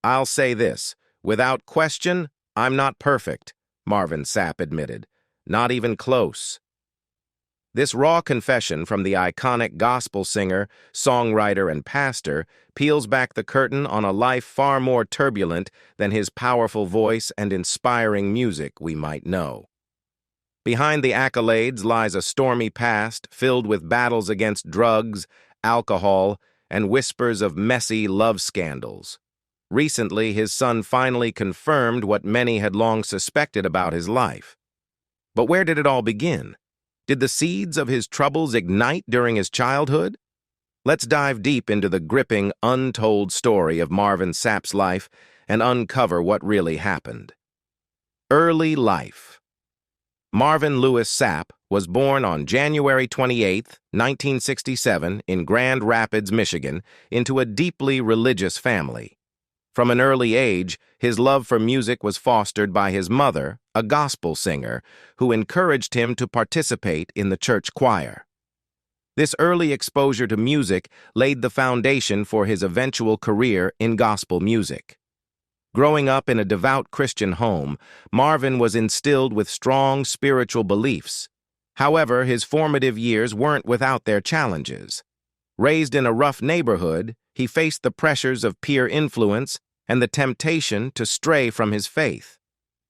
"I'll say this, without question, I'm not perfect," Marvin Sapp admitted. "Not even close." This raw confession from the iconic gospel singer, songwriter, and pastor peels back the curtain on a life far more turbulent than his powerful voice and inspiring music we might know. Behind the accolades lies a stormy past filled with battles against drugs, alcohol, and whispers of messy love scandals. Recently, his son finally confirmed what many had long suspected about his life. But where did it all begin? Did the seeds of his troubles ignite during his childhood? Let's dive deep into the gripping, untold story of Marvin Sapp's life and uncover what really happened. Early life. Marvin Lewis Sapp was born on January 28, 1967, in Grand Rapids, Michigan, into a deeply religious family. From an early age, his love for music was fostered by his mother, a gospel singer, who encouraged him to participate in the church choir. This early exposure to music laid the foundation for his eventual career in gospel music. Growing up in a devout Christian home, Marvin was instilled with strong spiritual beliefs. However, his formative years weren't without their challenges. Raised in a rough neighborhood, he faced the pressures of peer influence and the temptation to stray from his faith.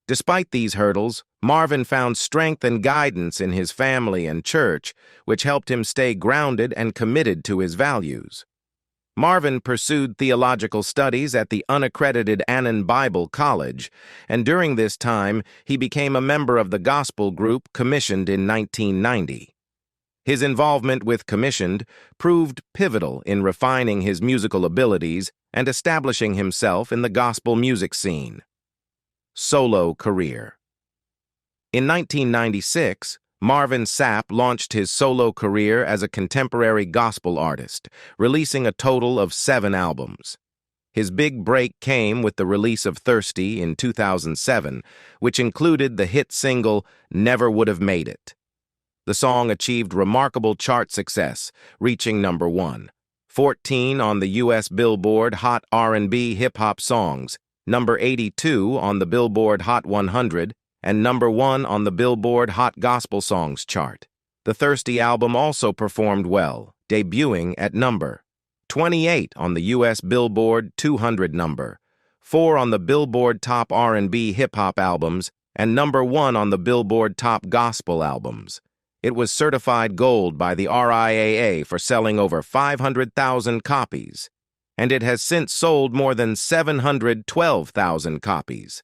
Despite these hurdles, Marvin found strength and guidance in his family and church, which helped him stay grounded and committed to his values. Marvin pursued theological studies at the unaccredited Annan Bible College, and during this time, he became a member of the gospel group Commissioned in 1990. His involvement with Commissioned proved pivotal in refining his musical abilities and establishing himself in the gospel music scene. Solo career. In 1996, Marvin Sapp launched his solo career as a contemporary gospel artist, releasing a total of 7 albums. His big break came with the release of Thirsty in 2007, which included the hit single Never Would Have Made It. The song achieved remarkable chart success, reaching number 1, 14 on the U.S. Billboard Hot R&B Hip-Hop Songs, number 82 on the Billboard Hot 100, and number 1 on the Billboard Hot Gospel Songs chart. The Thirsty album also performed well, debuting at number 28 on the U.S. Billboard 200 number, 4 on the Billboard Top R&B Hip-Hop Albums, and number 1 on the Billboard Top Gospel Albums. It was certified gold by the RIAA for selling over 500,000 copies, and it has since sold more than 712,000 copies.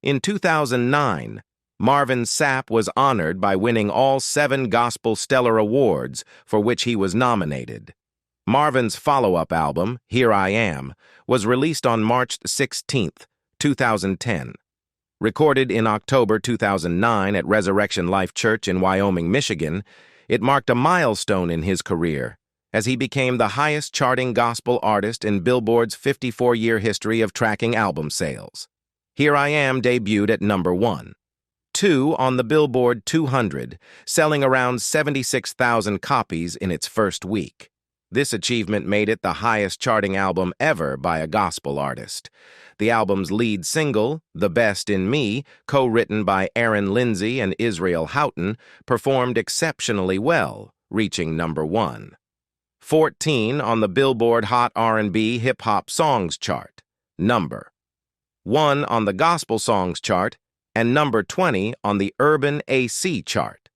In 2009, Marvin Sapp was honored by winning all 7 Gospel Stellar Awards for which he was nominated. Marvin's follow-up album, Here I Am, was released on March 16, 2010. Recorded in October 2009 at Resurrection Life Church in Wyoming, Michigan, it marked a milestone in his career as he became the highest-charting gospel artist in Billboard's 54-year history of tracking album sales. Here I Am debuted at number 1, 2 on the Billboard 200, selling around 76,000 copies in its first week. This achievement made it the highest-charting album ever by a gospel artist. The album's lead single, The Best in Me, co-written by Aaron Lindsay and Israel Houghton, performed exceptionally well, reaching number 1. 14 on the Billboard Hot R&B Hip-Hop Songs chart, number 1 on the Gospel Songs chart, and number 20 on the Urban AC chart.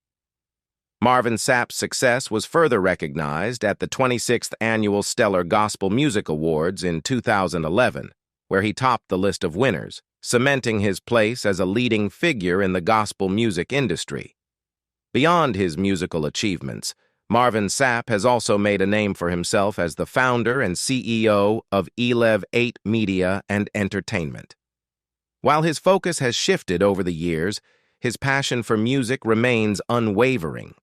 Marvin Sapp's success was further recognized at the 26th Annual Stellar Gospel Music Awards in 2011, where he topped the list of winners, cementing his place as a leading figure in the gospel music industry. Beyond his musical achievements, Marvin Sapp has also made a name for himself as the founder and CEO of Elev 8 Media and Entertainment. While his focus has shifted over the years, his passion for music remains unwavering.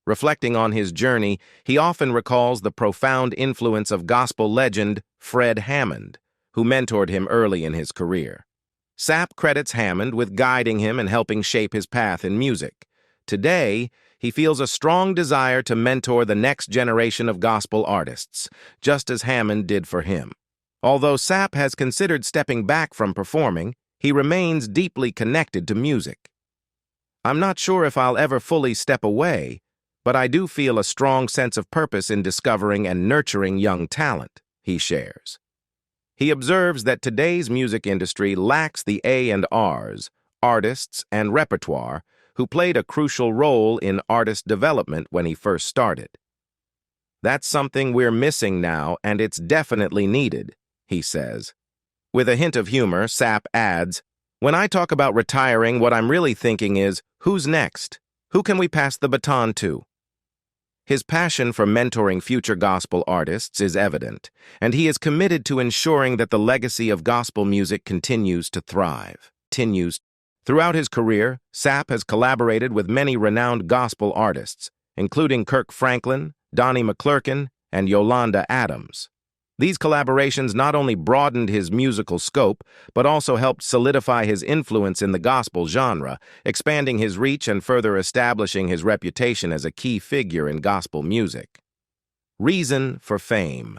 Reflecting on his journey, he often recalls the profound influence of gospel legend Fred Hammond, who mentored him early in his career. Sapp credits Hammond with guiding him and helping shape his path in music. Today, he feels a strong desire to mentor the next generation of gospel artists, just as Hammond did for him. Although Sapp has considered stepping back from performing, he remains deeply connected to music. "I'm not sure if I'll ever fully step away, but I do feel a strong sense of purpose in discovering and nurturing young talent," he shares. He observes that today's music industry lacks the A&Rs, artists and repertoire, who played a crucial role in artist development when he first started. "That's something we're missing now, and it's definitely needed," he says. With a hint of humor, Sapp adds, "When I talk about retiring, what I'm really thinking is, who's next? Who can we pass the baton to?" His passion for mentoring future gospel artists is evident, and he is committed to ensuring that the legacy of gospel music continues to thrive. Throughout his career, Sapp has collaborated with many renowned gospel artists, including Kirk Franklin, Donnie McClurkin, and Yolanda Adams. These collaborations not only broadened his musical scope, but also helped solidify his influence in the gospel genre, expanding his reach and further establishing his reputation as a key figure in gospel music. Reason for fame.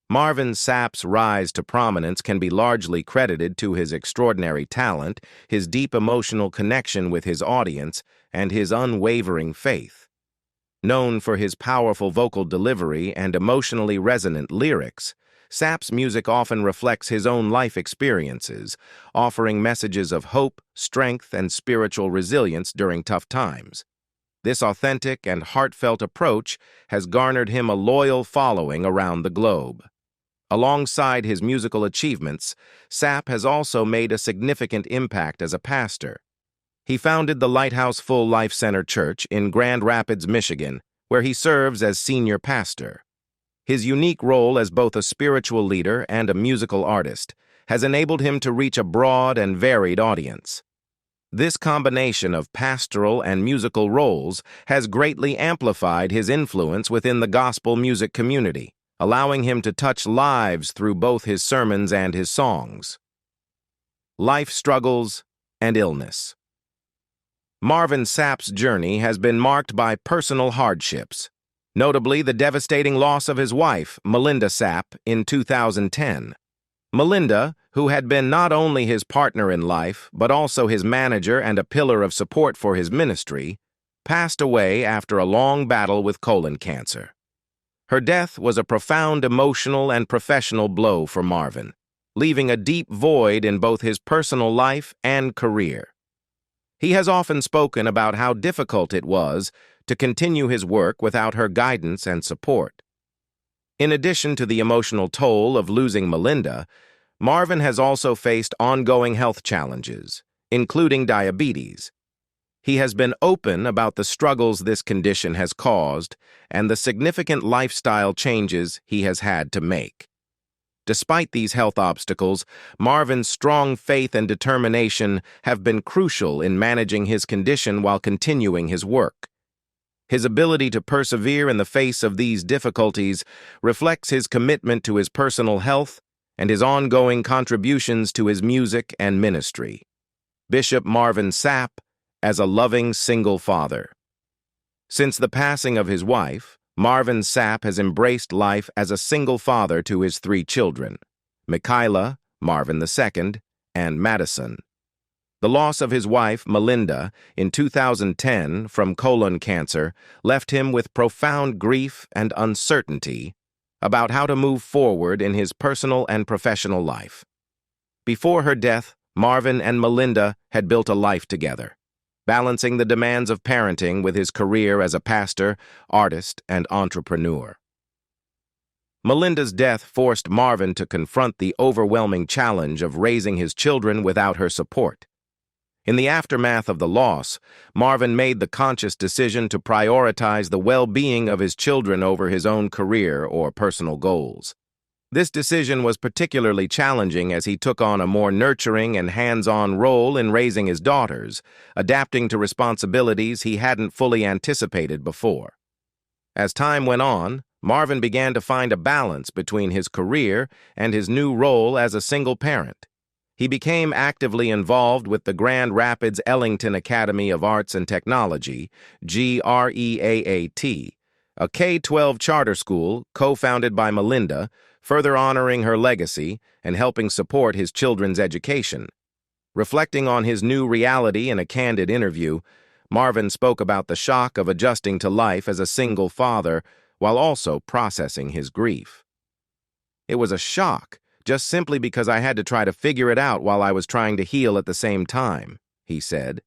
Marvin Sapp's rise to prominence can be largely credited to his extraordinary talent, his deep emotional connection with his audience, and his unwavering faith. Known for his powerful vocal delivery and emotionally resonant lyrics, Sapp's music often reflects his own life experiences, offering messages of hope, strength, and spiritual resilience during tough times. This authentic and heartfelt approach has garnered him a loyal following around the globe. Alongside his musical achievements, Sapp has also made a significant impact as a pastor. He founded the Lighthouse Full Life Center Church in Grand Rapids, Michigan, where he serves as senior pastor. His unique role as both a spiritual leader and a musical artist has enabled him to reach a broad and varied audience. This combination of pastoral and musical roles has greatly amplified his influence within the gospel music community, allowing him to touch lives through both his sermons and his songs. Life struggles and illness. Marvin Sapp's journey has been marked by personal hardships, notably the devastating loss of his wife, Melinda Sapp, in 2010. Melinda, who had been not only his partner in life, but also his manager and a pillar of support for his ministry, passed away after a long battle with colon cancer. Her death was a profound emotional and professional blow for Marvin, leaving a deep void in both his personal life and career. He has often spoken about how difficult it was to continue his work without her guidance and support. In addition to the emotional toll of losing Melinda, Marvin has also faced ongoing health challenges, including diabetes. He has been open about the struggles this condition has caused and the significant lifestyle changes he has had to make. Despite these health obstacles, Marvin's strong faith and determination have been crucial in managing his condition while continuing his work. His ability to persevere in the face of these difficulties reflects his commitment to his personal health and his ongoing contributions to his music and ministry. Bishop Marvin Sapp, as a loving single father. Since the passing of his wife, Marvin Sapp has embraced life as a single father to his 3 children, Michaela, Marvin II, and Madison. The loss of his wife, Melinda, in 2010 from colon cancer left him with profound grief and uncertainty about how to move forward in his personal and professional life. Before her death, Marvin and Melinda had built a life together, balancing the demands of parenting with his career as a pastor, artist, and entrepreneur. Melinda's death forced Marvin to confront the overwhelming challenge of raising his children without her support. In the aftermath of the loss, Marvin made the conscious decision to prioritize the well-being of his children over his own career or personal goals. This decision was particularly challenging as he took on a more nurturing and hands-on role in raising his daughters, adapting to responsibilities he hadn't fully anticipated before. As time went on, Marvin began to find a balance between his career and his new role as a single parent. He became actively involved with the Grand Rapids Ellington Academy of Arts and Technology, GREAAT, a K-12 charter school co-founded by Melinda, further honoring her legacy and helping support his children's education. Reflecting on his new reality in a candid interview, Marvin spoke about the shock of adjusting to life as a single father while also processing his grief. "It was a shock, just simply because I had to try to figure it out while I was trying to heal at the same time," he said.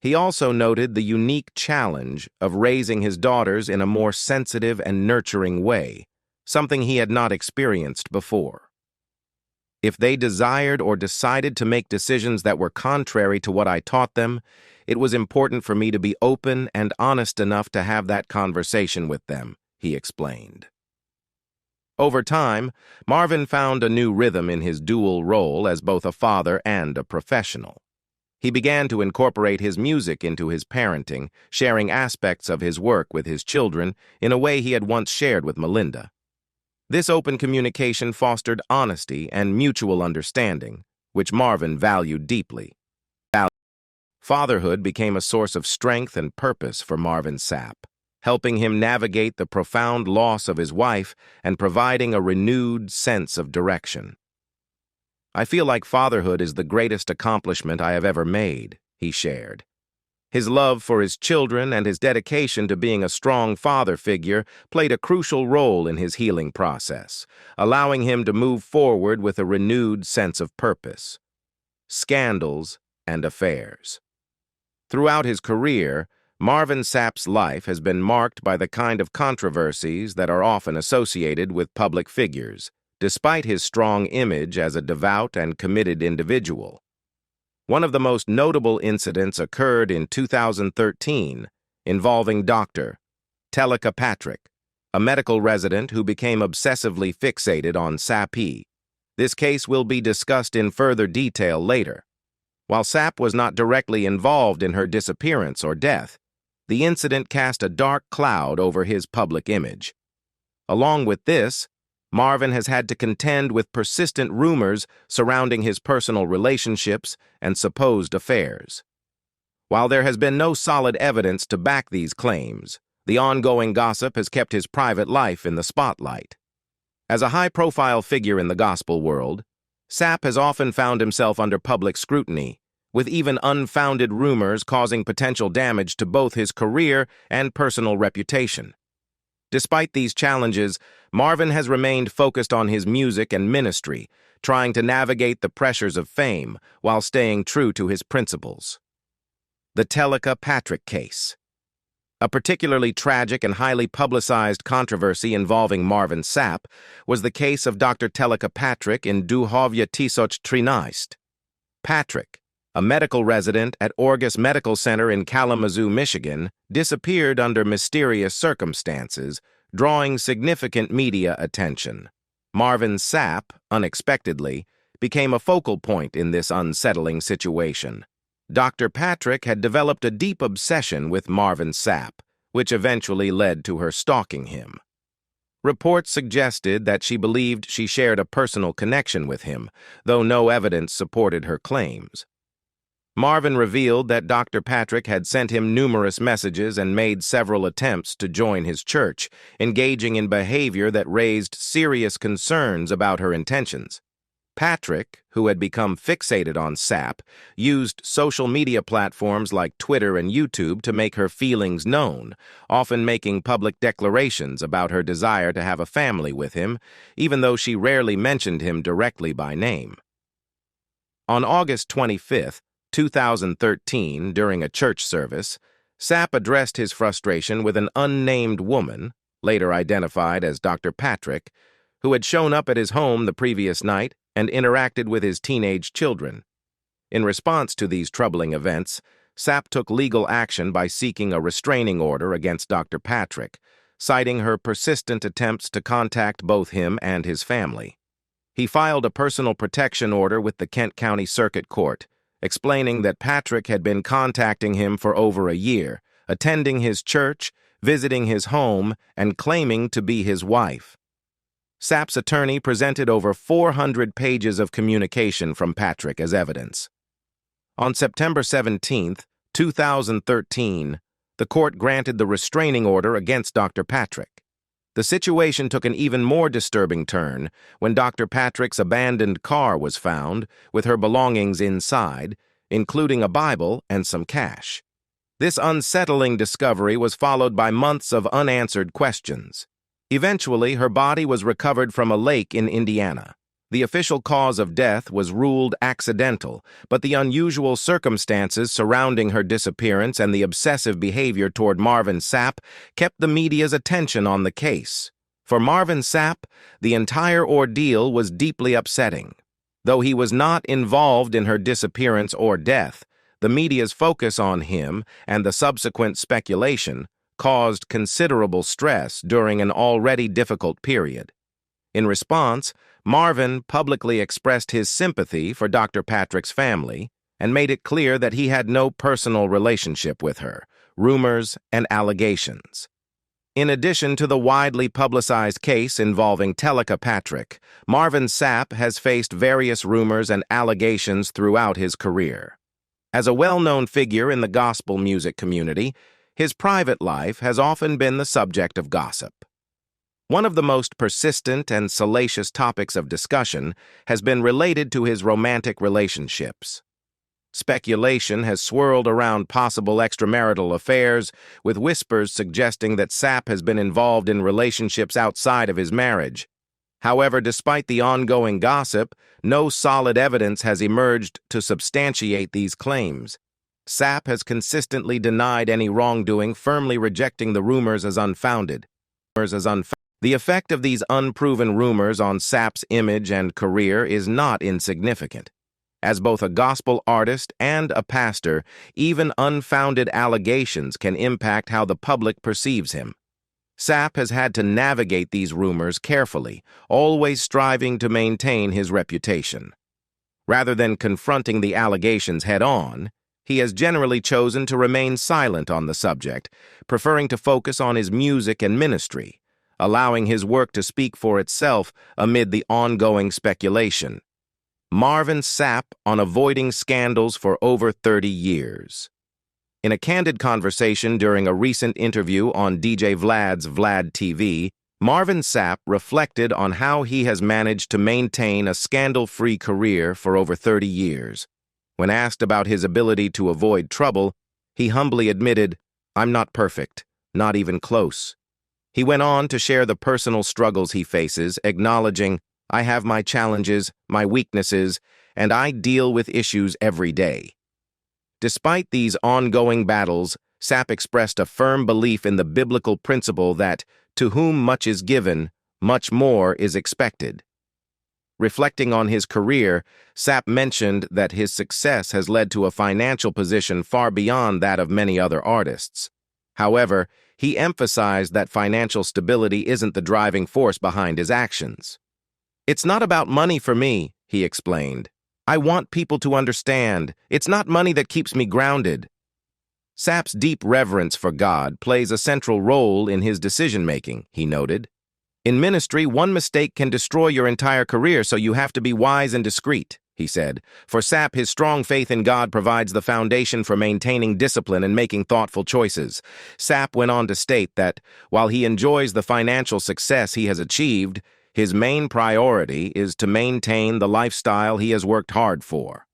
He also noted the unique challenge of raising his daughters in a more sensitive and nurturing way, something he had not experienced before. "If they desired or decided to make decisions that were contrary to what I taught them, it was important for me to be open and honest enough to have that conversation with them," he explained. Over time, Marvin found a new rhythm in his dual role as both a father and a professional. He began to incorporate his music into his parenting, sharing aspects of his work with his children in a way he had once shared with Melinda. This open communication fostered honesty and mutual understanding, which Marvin valued deeply. Fatherhood became a source of strength and purpose for Marvin Sapp, helping him navigate the profound loss of his wife and providing a renewed sense of direction. "I feel like fatherhood is the greatest accomplishment I have ever made," he shared. His love for his children and his dedication to being a strong father figure played a crucial role in his healing process, allowing him to move forward with a renewed sense of purpose. Scandals and affairs. Throughout his career, Marvin Sapp's life has been marked by the kind of controversies that are often associated with public figures, despite his strong image as a devout and committed individual. One of the most notable incidents occurred in 2013, involving Dr. Telica Patrick, a medical resident who became obsessively fixated on Sapp. This case will be discussed in further detail later. While Sapp was not directly involved in her disappearance or death, the incident cast a dark cloud over his public image. Along with this, Marvin has had to contend with persistent rumors surrounding his personal relationships and supposed affairs. While there has been no solid evidence to back these claims, the ongoing gossip has kept his private life in the spotlight. As a high-profile figure in the gospel world, Sapp has often found himself under public scrutiny, with even unfounded rumors causing potential damage to both his career and personal reputation. Despite these challenges, Marvin has remained focused on his music and ministry, trying to navigate the pressures of fame while staying true to his principles. The Telica Patrick case. A particularly tragic and highly publicized controversy involving Marvin Sapp was the case of Dr. Telica Patrick in 2013. Patrick, a medical resident at Orgus Medical Center in Kalamazoo, Michigan, disappeared under mysterious circumstances, drawing significant media attention. Marvin Sapp, unexpectedly, became a focal point in this unsettling situation. Dr. Patrick had developed a deep obsession with Marvin Sapp, which eventually led to her stalking him. Reports suggested that she believed she shared a personal connection with him, though no evidence supported her claims. Marvin revealed that Dr. Patrick had sent him numerous messages and made several attempts to join his church, engaging in behavior that raised serious concerns about her intentions. Patrick, who had become fixated on Sapp, used social media platforms like Twitter and YouTube to make her feelings known, often making public declarations about her desire to have a family with him, even though she rarely mentioned him directly by name. On August 25, 2013, during a church service, Sapp addressed his frustration with an unnamed woman, later identified as Dr. Patrick, who had shown up at his home the previous night and interacted with his teenage children. In response to these troubling events, Sapp took legal action by seeking a restraining order against Dr. Patrick, citing her persistent attempts to contact both him and his family. He filed a personal protection order with the Kent County Circuit Court, explaining that Patrick had been contacting him for over a year, attending his church, visiting his home, and claiming to be his wife. Sapp's attorney presented over 400 pages of communication from Patrick as evidence. On September 17, 2013, the court granted the restraining order against Dr. Patrick. The situation took an even more disturbing turn when Dr. Patrick's abandoned car was found with her belongings inside, including a Bible and some cash. This unsettling discovery was followed by months of unanswered questions. Eventually, her body was recovered from a lake in Indiana. The official cause of death was ruled accidental, but the unusual circumstances surrounding her disappearance and the obsessive behavior toward Marvin Sapp kept the media's attention on the case. For Marvin Sapp, the entire ordeal was deeply upsetting. Though he was not involved in her disappearance or death, the media's focus on him and the subsequent speculation caused considerable stress during an already difficult period. In response, Marvin publicly expressed his sympathy for Dr. Patrick's family and made it clear that he had no personal relationship with her, rumors, and allegations. In addition to the widely publicized case involving Telica Patrick, Marvin Sapp has faced various rumors and allegations throughout his career. As a well-known figure in the gospel music community, his private life has often been the subject of gossip. One of the most persistent and salacious topics of discussion has been related to his romantic relationships. Speculation has swirled around possible extramarital affairs, with whispers suggesting that Sapp has been involved in relationships outside of his marriage. However, despite the ongoing gossip, no solid evidence has emerged to substantiate these claims. Sapp has consistently denied any wrongdoing, firmly rejecting the rumors as unfounded. The effect of these unproven rumors on Sapp's image and career is not insignificant. As both a gospel artist and a pastor, even unfounded allegations can impact how the public perceives him. Sapp has had to navigate these rumors carefully, always striving to maintain his reputation. Rather than confronting the allegations head-on, he has generally chosen to remain silent on the subject, preferring to focus on his music and ministry, allowing his work to speak for itself amid the ongoing speculation. Marvin Sapp on avoiding scandals for over 30 years. In a candid conversation during a recent interview on DJ Vlad's Vlad TV, Marvin Sapp reflected on how he has managed to maintain a scandal-free career for over 30 years. When asked about his ability to avoid trouble, he humbly admitted, "I'm not perfect, not even close." He went on to share the personal struggles he faces, acknowledging, "I have my challenges, my weaknesses, and I deal with issues every day." Despite these ongoing battles, Sapp expressed a firm belief in the biblical principle that, to whom much is given, much more is expected. Reflecting on his career, Sapp mentioned that his success has led to a financial position far beyond that of many other artists. However, he emphasized that financial stability isn't the driving force behind his actions. "It's not about money for me," he explained. "I want people to understand. It's not money that keeps me grounded." Sapp's deep reverence for God plays a central role in his decision-making, he noted. "In ministry, one mistake can destroy your entire career, so you have to be wise and discreet," he said. For Sapp, his strong faith in God provides the foundation for maintaining discipline and making thoughtful choices. Sapp went on to state that, while he enjoys the financial success he has achieved, his main priority is to maintain the lifestyle he has worked hard for.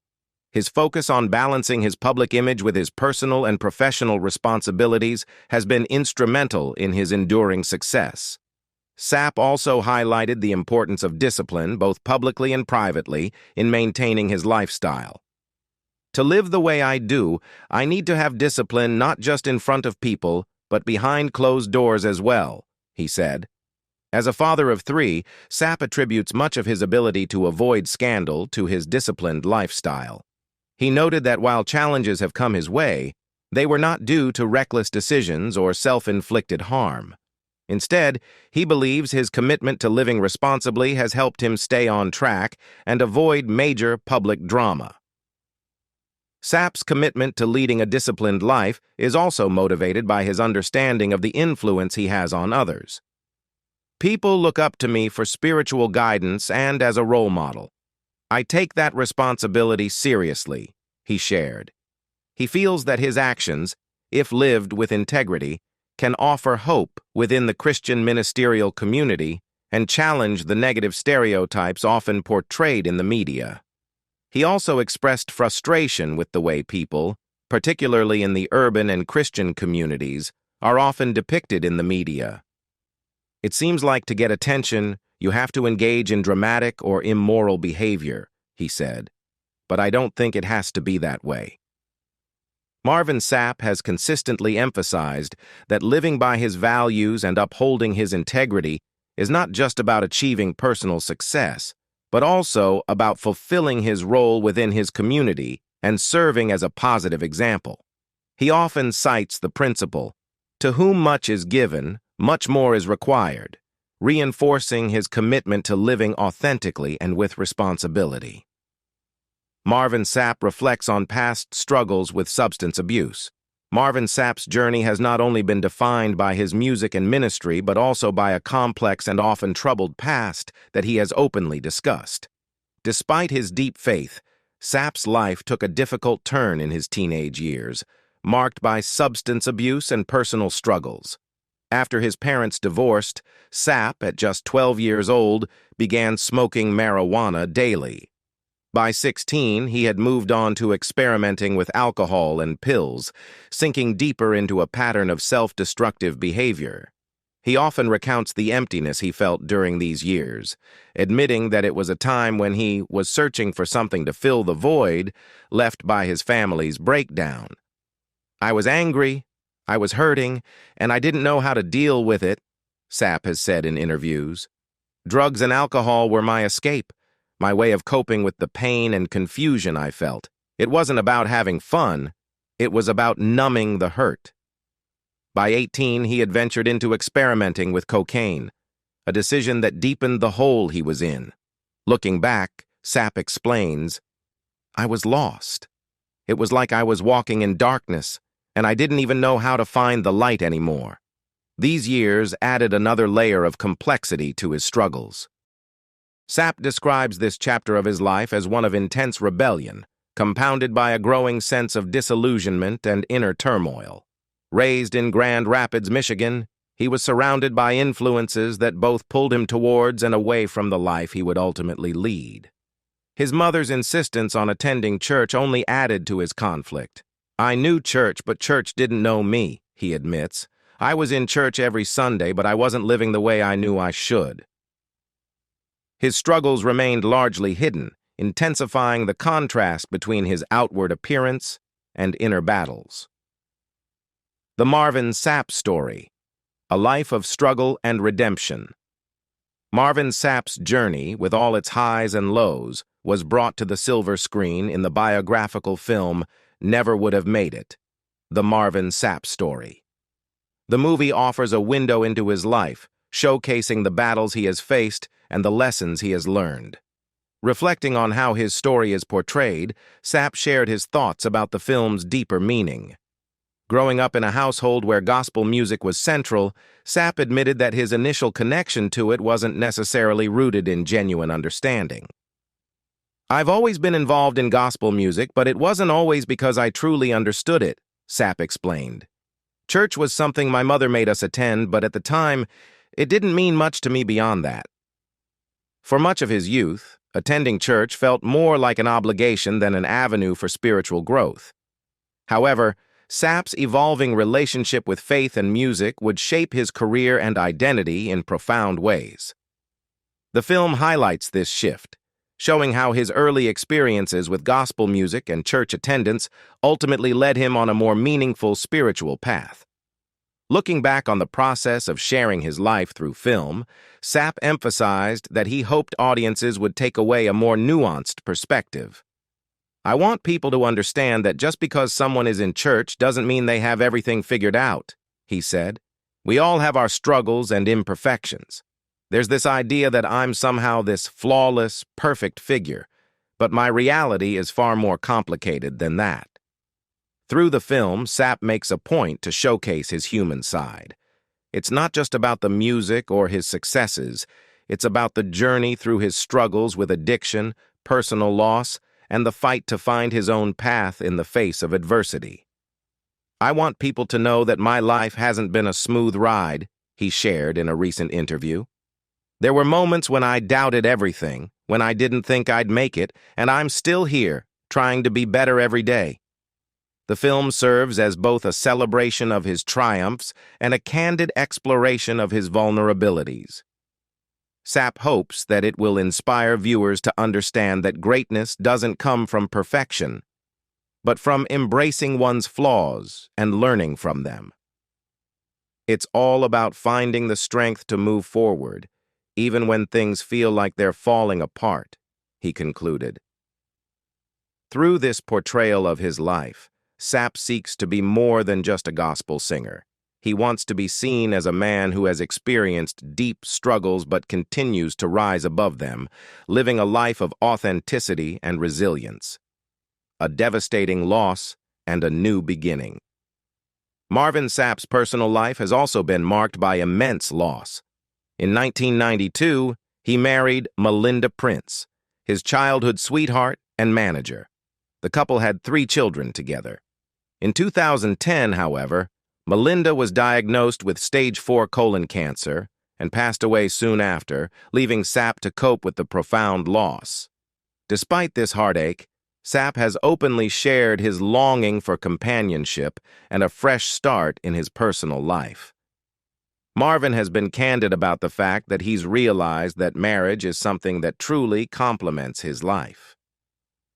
His focus on balancing his public image with his personal and professional responsibilities has been instrumental in his enduring success. Sapp also highlighted the importance of discipline, both publicly and privately, in maintaining his lifestyle. "To live the way I do, I need to have discipline not just in front of people, but behind closed doors as well," he said. As a father of 3, Sapp attributes much of his ability to avoid scandal to his disciplined lifestyle. He noted that while challenges have come his way, they were not due to reckless decisions or self-inflicted harm. Instead, he believes his commitment to living responsibly has helped him stay on track and avoid major public drama. Sapp's commitment to leading a disciplined life is also motivated by his understanding of the influence he has on others. "People look up to me for spiritual guidance and as a role model. I take that responsibility seriously," he shared. He feels that his actions, if lived with integrity, can offer hope within the Christian ministerial community and challenge the negative stereotypes often portrayed in the media. He also expressed frustration with the way people, particularly in the urban and Christian communities, are often depicted in the media. "It seems like to get attention, you have to engage in dramatic or immoral behavior," he said, "but I don't think it has to be that way." Marvin Sapp has consistently emphasized that living by his values and upholding his integrity is not just about achieving personal success, but also about fulfilling his role within his community and serving as a positive example. He often cites the principle, "To whom much is given, much more is required," reinforcing his commitment to living authentically and with responsibility. Marvin Sapp reflects on past struggles with substance abuse. Marvin Sapp's journey has not only been defined by his music and ministry, but also by a complex and often troubled past that he has openly discussed. Despite his deep faith, Sapp's life took a difficult turn in his teenage years, marked by substance abuse and personal struggles. After his parents divorced, Sapp, at just 12 years old, began smoking marijuana daily. By 16, he had moved on to experimenting with alcohol and pills, sinking deeper into a pattern of self-destructive behavior. He often recounts the emptiness he felt during these years, admitting that it was a time when he was searching for something to fill the void left by his family's breakdown. "I was angry, I was hurting, and I didn't know how to deal with it," Sapp has said in interviews. "Drugs and alcohol were my escape, my way of coping with the pain and confusion I felt. It wasn't about having fun, it was about numbing the hurt." By 18, he had ventured into experimenting with cocaine, a decision that deepened the hole he was in. Looking back, Sapp explains, "I was lost. It was like I was walking in darkness, and I didn't even know how to find the light anymore." These years added another layer of complexity to his struggles. Sapp describes this chapter of his life as one of intense rebellion, compounded by a growing sense of disillusionment and inner turmoil. Raised in Grand Rapids, Michigan, he was surrounded by influences that both pulled him towards and away from the life he would ultimately lead. His mother's insistence on attending church only added to his conflict. "I knew church, but church didn't know me," he admits. "I was in church every Sunday, but I wasn't living the way I knew I should." His struggles remained largely hidden, intensifying the contrast between his outward appearance and inner battles. The Marvin Sapp Story: A Life of Struggle and Redemption. Marvin Sapp's journey, with all its highs and lows, was brought to the silver screen in the biographical film Never Would Have Made It, The Marvin Sapp Story. The movie offers a window into his life, showcasing the battles he has faced and the lessons he has learned. Reflecting on how his story is portrayed, Sapp shared his thoughts about the film's deeper meaning. Growing up in a household where gospel music was central, Sapp admitted that his initial connection to it wasn't necessarily rooted in genuine understanding. "I've always been involved in gospel music, but it wasn't always because I truly understood it," Sapp explained. "Church was something my mother made us attend, but at the time, it didn't mean much to me beyond that." For much of his youth, attending church felt more like an obligation than an avenue for spiritual growth. However, Sapp's evolving relationship with faith and music would shape his career and identity in profound ways. The film highlights this shift, showing how his early experiences with gospel music and church attendance ultimately led him on a more meaningful spiritual path. Looking back on the process of sharing his life through film, Sapp emphasized that he hoped audiences would take away a more nuanced perspective. "I want people to understand that just because someone is in church doesn't mean they have everything figured out," he said. "We all have our struggles and imperfections. There's this idea that I'm somehow this flawless, perfect figure, but my reality is far more complicated than that." Through the film, Sapp makes a point to showcase his human side. It's not just about the music or his successes, it's about the journey through his struggles with addiction, personal loss, and the fight to find his own path in the face of adversity. "I want people to know that my life hasn't been a smooth ride," he shared in a recent interview. "There were moments when I doubted everything, when I didn't think I'd make it, and I'm still here, trying to be better every day." The film serves as both a celebration of his triumphs and a candid exploration of his vulnerabilities. Sapp hopes that it will inspire viewers to understand that greatness doesn't come from perfection, but from embracing one's flaws and learning from them. It's all about finding the strength to move forward, even when things feel like they're falling apart, he concluded. Through this portrayal of his life, Sapp seeks to be more than just a gospel singer. He wants to be seen as a man who has experienced deep struggles but continues to rise above them, living a life of authenticity and resilience. A devastating loss and a new beginning. Marvin Sapp's personal life has also been marked by immense loss. In 1992, he married Melinda Prince, his childhood sweetheart and manager. The couple had 3 children together. In 2010, however, Melinda was diagnosed with stage 4 colon cancer and passed away soon after, leaving Sapp to cope with the profound loss. Despite this heartache, Sapp has openly shared his longing for companionship and a fresh start in his personal life. Marvin has been candid about the fact that he's realized that marriage is something that truly complements his life.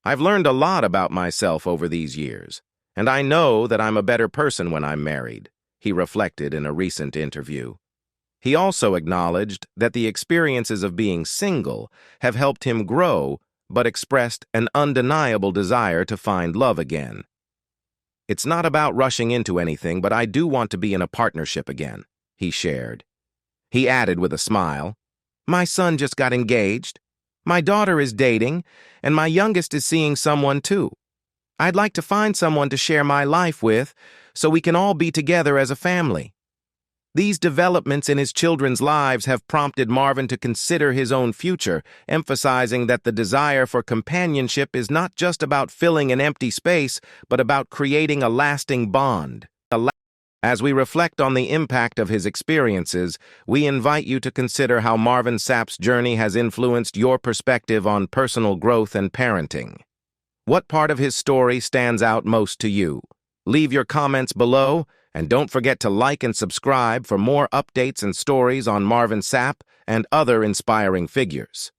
"I've learned a lot about myself over these years, and I know that I'm a better person when I'm married," he reflected in a recent interview. He also acknowledged that the experiences of being single have helped him grow, but expressed an undeniable desire to find love again. "It's not about rushing into anything, but I do want to be in a partnership again," he shared. He added with a smile, "My son just got engaged. My daughter is dating, and my youngest is seeing someone too. I'd like to find someone to share my life with so we can all be together as a family." These developments in his children's lives have prompted Marvin to consider his own future, emphasizing that the desire for companionship is not just about filling an empty space, but about creating a lasting bond. As we reflect on the impact of his experiences, we invite you to consider how Marvin Sapp's journey has influenced your perspective on personal growth and parenting. What part of his story stands out most to you? Leave your comments below, and don't forget to like and subscribe for more updates and stories on Marvin Sapp and other inspiring figures.